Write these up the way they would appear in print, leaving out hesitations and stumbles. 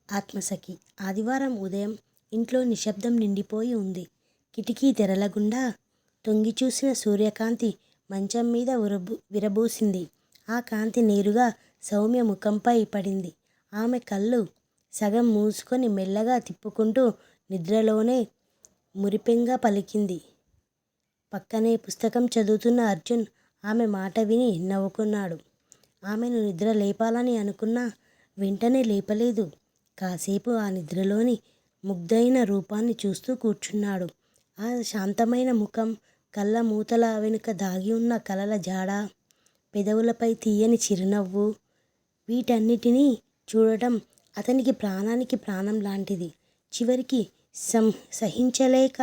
ఆత్మసఖి. ఆదివారం ఉదయం ఇంట్లో నిశ్శబ్దం నిండిపోయి ఉంది. కిటికీ తెరల గుండా తొంగిచూసిన సూర్యకాంతి మంచం మీద విరబూసింది. ఆ కాంతి నేరుగా సౌమ్య ముఖంపై పడింది. ఆమె కళ్ళు సగం మూసుకొని మెల్లగా తిప్పుకుంటూ నిద్రలోనే మురిపెంగా పలికింది. పక్కనే పుస్తకం చదువుతున్న అర్జున్ ఆమె మాట విని నవ్వుకున్నాడు. ఆమెను నిద్ర లేపాలని అనుకున్నా వెంటనే లేపలేదు. కాసేపు ఆ నిద్రలోని ముగ్ధైన రూపాన్ని చూస్తూ కూర్చున్నాడు. ఆ శాంతమైన ముఖం, కళ్ళ మూతల వెనుక దాగి ఉన్న కలల జాడ, పెదవులపై తీయని చిరునవ్వు, వీటన్నిటినీ చూడటం అతనికి ప్రాణానికి ప్రాణం లాంటిది. చివరికి సహించలేక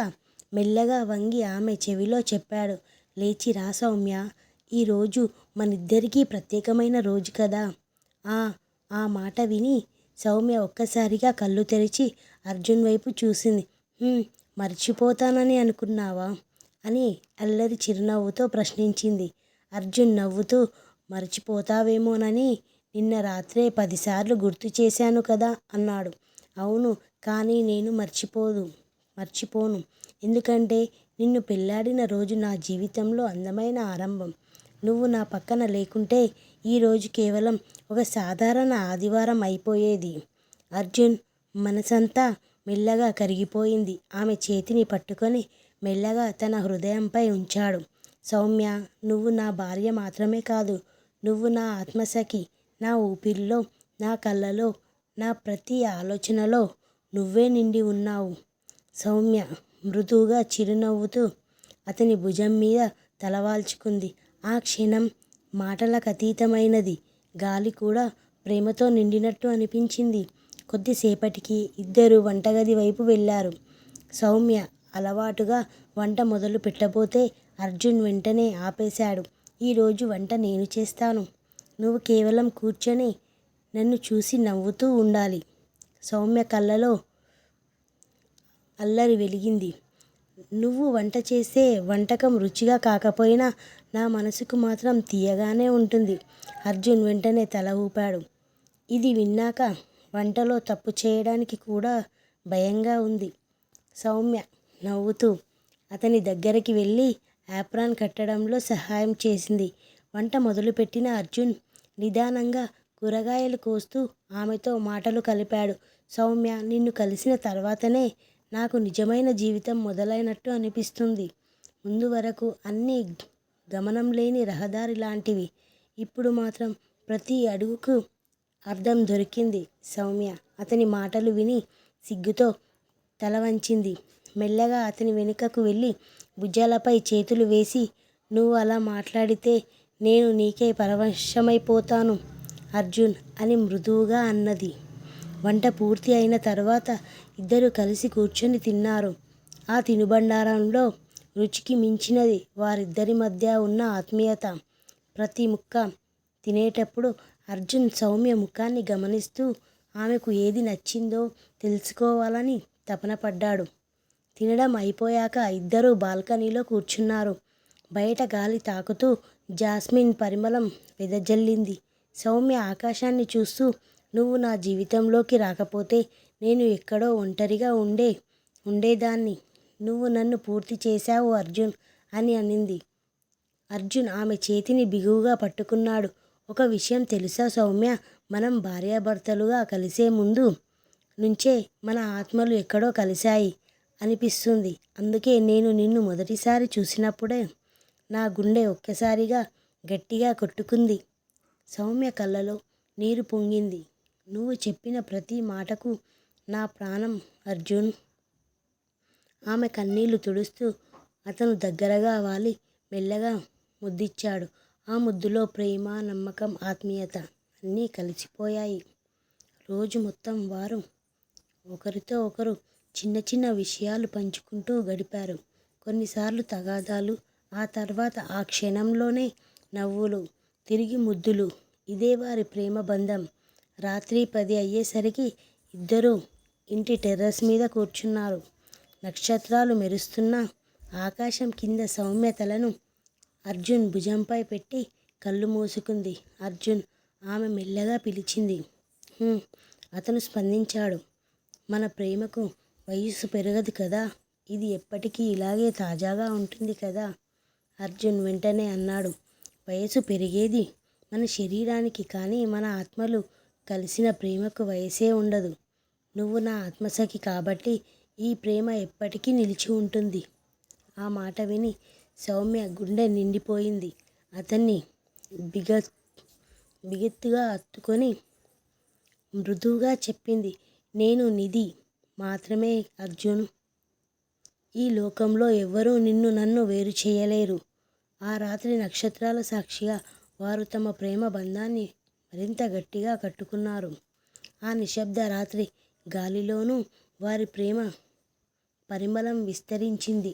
మెల్లగా వంగి ఆమె చెవిలో చెప్పాడు, లేచి రా సౌమ్య, ఈరోజు మనిద్దరికీ ప్రత్యేకమైన రోజు కదా. ఆ మాట విని సౌమ్య ఒక్కసారిగా కళ్ళు తెరిచి అర్జున్ వైపు చూసింది. మర్చిపోతానని అనుకున్నావా అని అల్లరి చిరునవ్వుతో ప్రశ్నించింది. అర్జున్ నవ్వుతూ, మర్చిపోతావేమోనని నిన్న రాత్రే 10 సార్లు గుర్తు చేశాను కదా అన్నాడు. అవును, కానీ నేను మర్చిపోను. ఎందుకంటే నిన్ను పెళ్ళాడిన రోజు నా జీవితంలో అందమైన ఆరంభం. నువ్వు నా పక్కన లేకుంటే ఈరోజు కేవలం ఒక సాధారణ ఆదివారం అయిపోయేది. అర్జున్ మనసంతా మెల్లగా కరిగిపోయింది. ఆమె చేతిని పట్టుకొని మెల్లగా తన హృదయంపై ఉంచాడు. సౌమ్య, నువ్వు నా భార్య మాత్రమే కాదు, నువ్వు నా ఆత్మసఖి. నా ఊపిరిలో, నా కళ్ళలో, నా ప్రతి ఆలోచనలో నువ్వే నిండి ఉన్నావు. సౌమ్య మృదువుగా చిరునవ్వుతూ అతని భుజం మీద తలవాల్చుకుంది. ఆ క్షణం మాటలకు అతీతమైనది. గాలి కూడా ప్రేమతో నిండినట్టు అనిపించింది. కొద్దిసేపటికి ఇద్దరు వంటగది వైపు వెళ్ళారు. సౌమ్య అలవాటుగా వంట మొదలు పెట్టబోతే అర్జున్ వెంటనే ఆపేశాడు. ఈరోజు వంట నేను చేస్తాను. నువ్వు కేవలం కూర్చొని నన్ను చూసి నవ్వుతూ ఉండాలి. సౌమ్య కళ్ళలో అల్లరి వెలిగింది. నువ్వు వంట చేసే వంటకం రుచిగా కాకపోయినా నా మనసుకు మాత్రం తీయగానే ఉంటుంది. అర్జున్ వెంటనే తల ఊపాడు. ఇది విన్నాక వంటలో తప్పు చేయడానికి కూడా భయంగా ఉంది. సౌమ్య నవ్వుతూ అతని దగ్గరికి వెళ్ళి యాప్రాన్ కట్టడంలో సహాయం చేసింది. వంట మొదలుపెట్టిన అర్జున్ నిదానంగా కూరగాయలు కోస్తూ ఆమెతో మాటలు కలిపాడు. సౌమ్య, నిన్ను కలిసిన తర్వాతనే నాకు నిజమైన జీవితం మొదలైనట్టు అనిపిస్తుంది. ముందు వరకు అన్నీ గమనం లేని రహదారి లాంటివి. ఇప్పుడు మాత్రం ప్రతి అడుగుకు అర్థం దొరికింది. సౌమ్య అతని మాటలు విని సిగ్గుతో తల వంచింది. మెల్లగా అతని వెనుకకు వెళ్ళి భుజాలపై చేతులు వేసి, నువ్వు అలా మాట్లాడితే నేను నీకే పరవశమైపోతాను అర్జున్ అని మృదువుగా అన్నది. వంట పూర్తి అయిన తర్వాత ఇద్దరు కలిసి కూర్చొని తిన్నారు. ఆ తినుబండారంలో రుచికి మించినది వారిద్దరి మధ్య ఉన్న ఆత్మీయత. ప్రతి ముక్క తినేటప్పుడు అర్జున్ సౌమ్య ముఖాన్ని గమనిస్తూ ఆమెకు ఏది నచ్చిందో తెలుసుకోవాలని తపన పడ్డాడు. తినడం అయిపోయాక ఇద్దరూ బాల్కనీలో కూర్చున్నారు. బయట గాలి తాకుతూ జాస్మిన్ పరిమళం వెదజల్లింది. సౌమ్య ఆకాశాన్ని చూస్తూ, నువ్వు నా జీవితంలోకి రాకపోతే నేను ఎక్కడో ఒంటరిగా ఉండేదాన్ని. నువ్వు నన్ను పూర్తి చేశావు అర్జున్ అని అనింది. అర్జున్ ఆమె చేతిని బిగువుగా పట్టుకున్నాడు. ఒక విషయం తెలుసా సౌమ్య, మనం భార్యాభర్తలుగా కలిసే ముందు నుంచే మన ఆత్మలు ఎక్కడో కలిశాయి అనిపిస్తుంది. అందుకే నేను నిన్ను మొదటిసారి చూసినప్పుడే నా గుండె ఒక్కసారిగా గట్టిగా కొట్టుకుంది. సౌమ్య కళ్ళలో నీరు పొంగింది. నువ్వు చెప్పిన ప్రతి మాటకు నా ప్రాణం అర్జున్. ఆమె కన్నీళ్లు తుడుస్తూ అతను దగ్గరగా వాలి మెల్లగా ముద్దిచ్చాడు. ఆ ముద్దులో ప్రేమ, నమ్మకం, ఆత్మీయత అన్నీ కలిసిపోయాయి. రోజు మొత్తం వారు ఒకరితో ఒకరు చిన్న చిన్న విషయాలు పంచుకుంటూ గడిపారు. కొన్నిసార్లు తగాదాలు, ఆ తర్వాత ఆ క్షణంలోనే నవ్వులు, తిరిగి ముద్దులు. ఇదే వారి ప్రేమ బంధం. రాత్రి 10 అయ్యేసరికి ఇద్దరూ ఇంటి టెర్రస్ మీద కూర్చున్నారు. నక్షత్రాలు మెరుస్తున్న ఆకాశం కింద సౌమ్య తలను అర్జున్ భుజంపై పెట్టి కళ్ళు మూసుకుంది. అర్జున్ ఆమె మెల్లగా పిలిచింది. అతను స్పందించాడు. మన ప్రేమకు వయస్సు పెరగదు కదా, ఇది ఎప్పటికీ ఇలాగే తాజాగా ఉంటుంది కదా. అర్జున్ వెంటనే అన్నాడు, వయసు పెరిగేది మన శరీరానికి, కానీ మన ఆత్మలు కలిసిన ప్రేమకు వయసే ఉండదు. నువ్వు నా ఆత్మసఖి కాబట్టి ఈ ప్రేమ ఎప్పటికీ నిలిచి ఉంటుంది. ఆ మాట విని సౌమ్య గుండె నిండిపోయింది. అతన్ని బిగెత్తుగా హత్తుకొని మృదువుగా చెప్పింది, నేను నిధి మాత్రమే అర్జున్. ఈ లోకంలో ఎవ్వరూ నిన్ను నన్ను వేరు చేయలేరు. ఆ రాత్రి నక్షత్రాల సాక్షిగా వారు తమ ప్రేమ బంధాన్ని మరింత గట్టిగా కట్టుకున్నారు. ఆ నిశ్శబ్ద రాత్రి గాలిలోనూ వారి ప్రేమ పరిమళం విస్తరించింది.